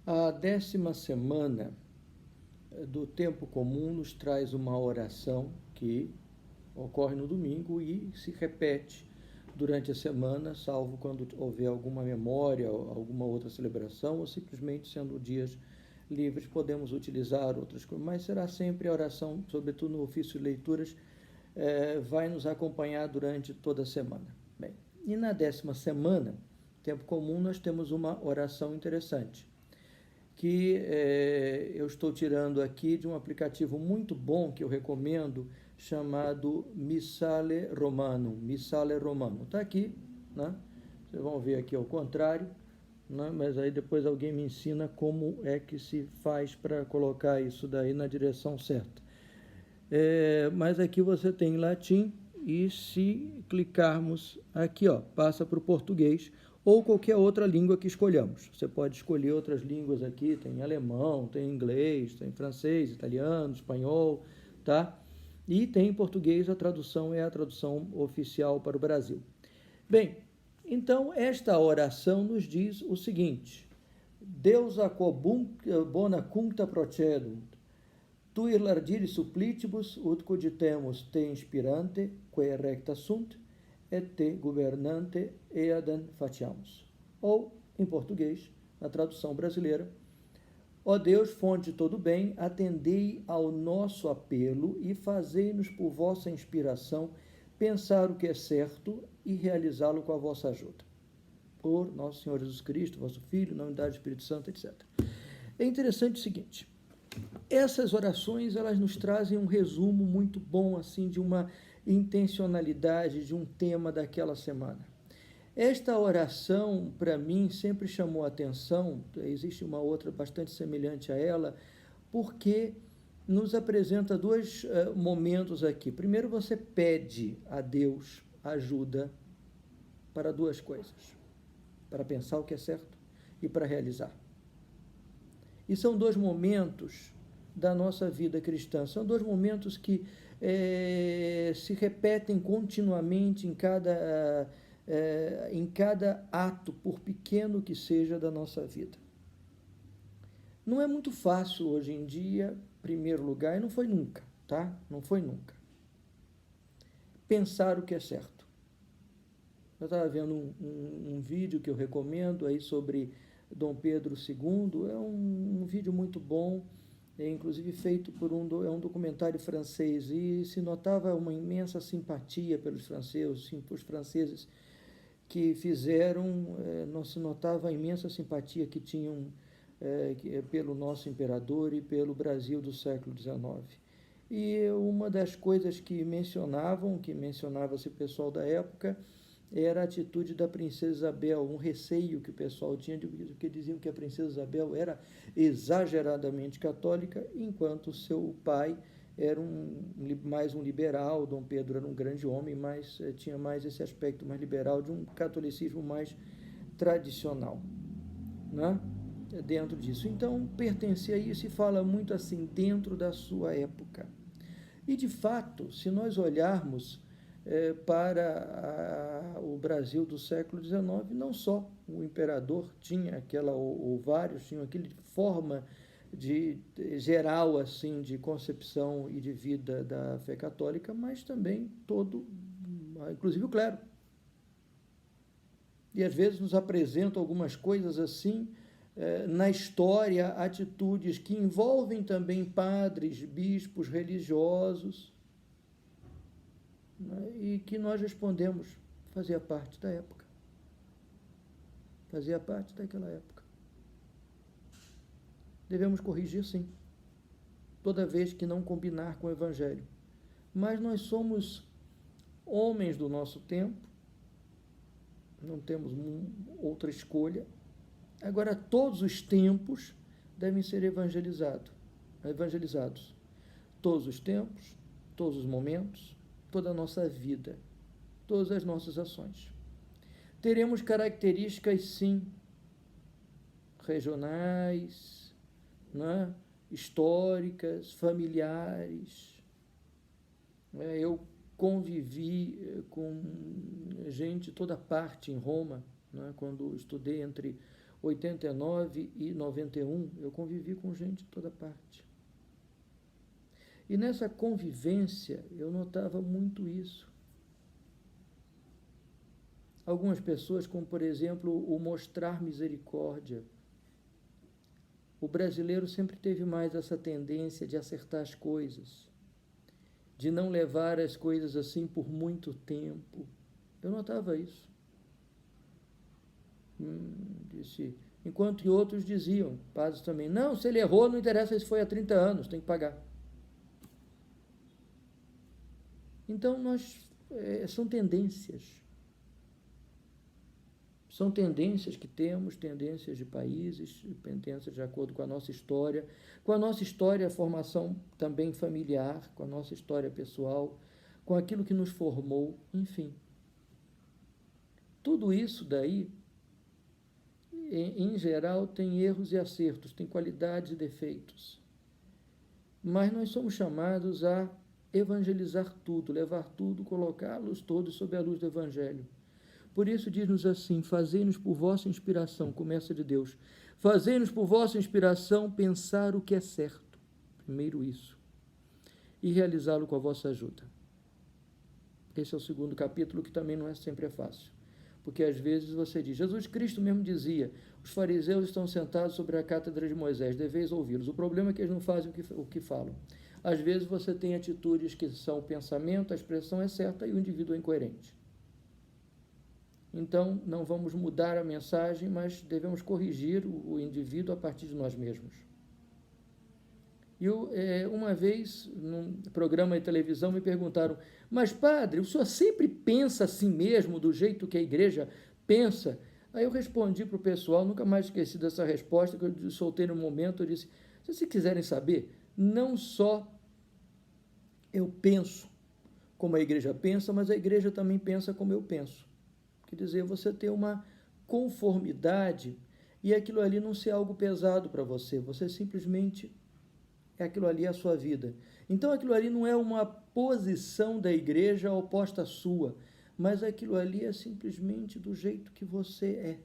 A 10ª semana do tempo comum nos traz uma oração que ocorre no domingo e se repete durante a semana, salvo quando houver alguma memória, alguma outra celebração, ou simplesmente sendo dias livres, podemos utilizar outras coisas, mas será sempre a oração, sobretudo no ofício de leituras, vai nos acompanhar durante toda a semana. Bem, e na 10ª semana, tempo comum, nós temos uma oração interessante, que eu estou tirando aqui de um aplicativo muito bom que eu recomendo, chamado Missale Romanum. Missale Romanum. Está aqui, né? Vocês vão ver aqui ao contrário, né? Mas aí depois alguém me ensina como é que se faz para colocar isso daí na direção certa. Mas aqui você tem em latim, e se clicarmos aqui, ó, passa para o português ou qualquer outra língua que escolhamos. Você pode escolher outras línguas aqui, tem alemão, tem inglês, tem francês, italiano, espanhol, tá? E tem em português, a tradução é a tradução oficial para o Brasil. Bem, então esta oração nos diz o seguinte: Deus a bona cuncta procedunt, tu irlardiri supplitibus ut cogitemus te inspirante, quae recta sunt, et te governante eadem faciamus. Ou, em português, na tradução brasileira: ó Deus, fonte de todo bem, atendei ao nosso apelo e fazei-nos por vossa inspiração pensar o que é certo e realizá-lo com a vossa ajuda. Por nosso Senhor Jesus Cristo, vosso Filho, na unidade do Espírito Santo, etc. É interessante o seguinte: essas orações, elas nos trazem um resumo muito bom, assim, de uma intencionalidade, de um tema daquela semana. Esta oração, para mim, sempre chamou a atenção, existe uma outra bastante semelhante a ela, porque nos apresenta dois momentos aqui. Primeiro, você pede a Deus ajuda para duas coisas: para pensar o que é certo e para realizar. E são dois momentos da nossa vida cristã, são dois momentos que se repetem continuamente em cada ato, por pequeno que seja, da nossa vida. Não é muito fácil hoje em dia, em primeiro lugar, e não foi nunca, tá? Não foi nunca. Pensar o que é certo. Eu estava vendo um vídeo que eu recomendo aí sobre Dom Pedro II, é um vídeo muito bom, inclusive feito por um documentário francês, e se notava uma imensa simpatia pelos franceses que fizeram, não se notava a imensa simpatia que tinham pelo nosso imperador e pelo Brasil do século XIX. E uma das coisas que mencionava-se o pessoal da época, era a atitude da princesa Isabel, um receio que o pessoal tinha, que diziam que a princesa Isabel era exageradamente católica, enquanto seu pai era mais um liberal. Dom Pedro era um grande homem, mas tinha mais esse aspecto mais liberal, de um catolicismo mais tradicional, né? Dentro disso. Então, pertencia a isso, e fala muito assim, dentro da sua época. E, de fato, se nós olharmos para o Brasil do século XIX, não só o imperador tinha aquela, ou vários tinham aquela forma geral, assim, de concepção e de vida da fé católica, mas também inclusive o clero. E às vezes nos apresentam algumas coisas assim, na história, atitudes que envolvem também padres, bispos, religiosos, né, e que nós respondemos: fazia parte da época. Fazia parte daquela época. Devemos corrigir, sim, toda vez que não combinar com o Evangelho. Mas nós somos homens do nosso tempo, não temos outra escolha. Agora, todos os tempos devem ser evangelizados. Todos os tempos, todos os momentos, toda a nossa vida, todas as nossas ações. Teremos características, sim, regionais, né? Históricas, familiares. Eu convivi com gente de toda parte em Roma, né? Quando estudei entre 89 e 91, eu convivi com gente de toda parte. E nessa convivência eu notava muito isso. Algumas pessoas, como por exemplo o mostrar misericórdia. O brasileiro sempre teve mais essa tendência de acertar as coisas, de não levar as coisas assim por muito tempo. Eu notava isso. Enquanto que outros diziam, padres também, não, se ele errou, não interessa se foi há 30 anos, tem que pagar. Então, são tendências. São tendências que temos, tendências de países, tendências de acordo com a nossa história, a formação também familiar, com a nossa história pessoal, com aquilo que nos formou, enfim. Tudo isso daí, em geral, tem erros e acertos, tem qualidades e defeitos. Mas nós somos chamados a evangelizar tudo, levar tudo, colocá-los todos sob a luz do Evangelho. Por isso diz-nos assim, fazei-nos por vossa inspiração, começa de Deus, fazei-nos por vossa inspiração pensar o que é certo, primeiro isso, e realizá-lo com a vossa ajuda. Esse é o segundo capítulo, que também não é sempre fácil, porque às vezes você diz, Jesus Cristo mesmo dizia, os fariseus estão sentados sobre a cátedra de Moisés, deveis ouvi-los. O problema é que eles não fazem o que falam. Às vezes você tem atitudes que são o pensamento, a expressão é certa e o indivíduo é incoerente. Então, não vamos mudar a mensagem, mas devemos corrigir o indivíduo a partir de nós mesmos. E uma vez, num programa de televisão, me perguntaram, mas padre, o senhor sempre pensa assim mesmo, do jeito que a igreja pensa? Aí eu respondi para o pessoal, nunca mais esqueci dessa resposta, que eu soltei no momento, eu disse, se vocês quiserem saber, não só eu penso como a igreja pensa, mas a igreja também pensa como eu penso. Quer dizer, você ter uma conformidade e aquilo ali não ser algo pesado para você, você simplesmente, aquilo ali é a sua vida. Então aquilo ali não é uma posição da igreja oposta à sua, mas aquilo ali é simplesmente do jeito que você é.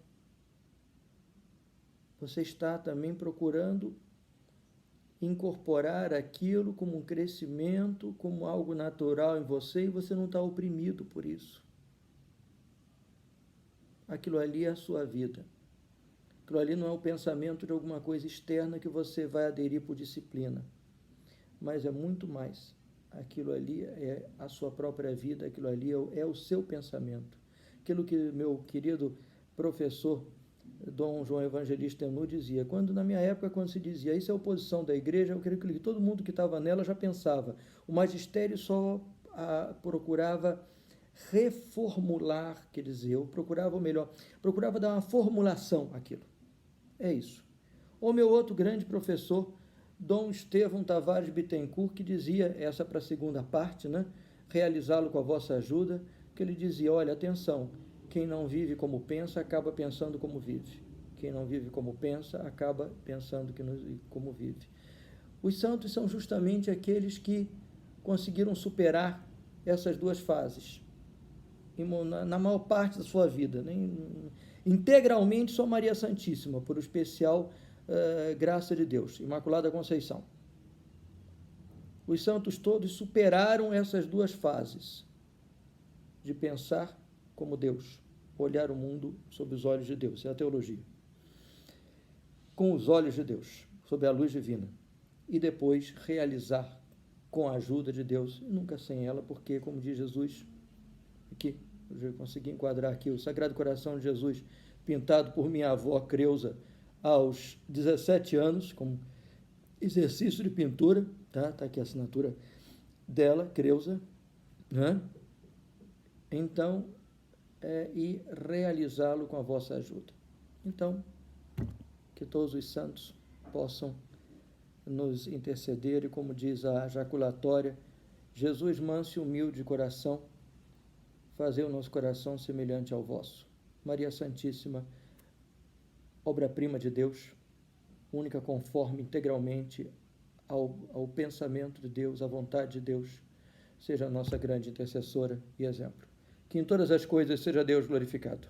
Você está também procurando incorporar aquilo como um crescimento, como algo natural em você, e você não está oprimido por isso. Aquilo ali é a sua vida. Aquilo ali não é o pensamento de alguma coisa externa que você vai aderir por disciplina, mas é muito mais. Aquilo ali é a sua própria vida, aquilo ali é o seu pensamento. Aquilo que meu querido professor Dom João Evangelista Enu dizia, na minha época, quando se dizia isso é a oposição da igreja, eu creio que todo mundo que estava nela já pensava. O magistério só procurava reformular, quer dizer, procurava dar uma formulação àquilo. É isso. O meu outro grande professor, Dom Estevão Tavares Bittencourt, que dizia, essa para a segunda parte, né? Realizá-lo com a vossa ajuda, que ele dizia, olha, atenção, quem não vive como pensa, acaba pensando como vive. Quem não vive como pensa, acaba pensando como vive. Os santos são justamente aqueles que conseguiram superar essas duas fases, na maior parte da sua vida, né? Integralmente só Maria Santíssima, por especial graça de Deus, Imaculada Conceição. Os santos todos superaram essas duas fases, de pensar como Deus, olhar o mundo sob os olhos de Deus, é a teologia. Com os olhos de Deus, sob a luz divina, e depois realizar com a ajuda de Deus, nunca sem ela, porque, como diz Jesus, aqui, eu consegui enquadrar aqui, o Sagrado Coração de Jesus, pintado por minha avó Creusa, aos 17 anos, como exercício de pintura, tá aqui a assinatura dela, Creusa, né? Então, e realizá-lo com a vossa ajuda. Então, que todos os santos possam nos interceder, e como diz a jaculatória, Jesus manso e humilde de coração, fazer o nosso coração semelhante ao vosso. Maria Santíssima, obra-prima de Deus, única conforme integralmente ao pensamento de Deus, à vontade de Deus, seja a nossa grande intercessora e exemplo. Que em todas as coisas seja Deus glorificado.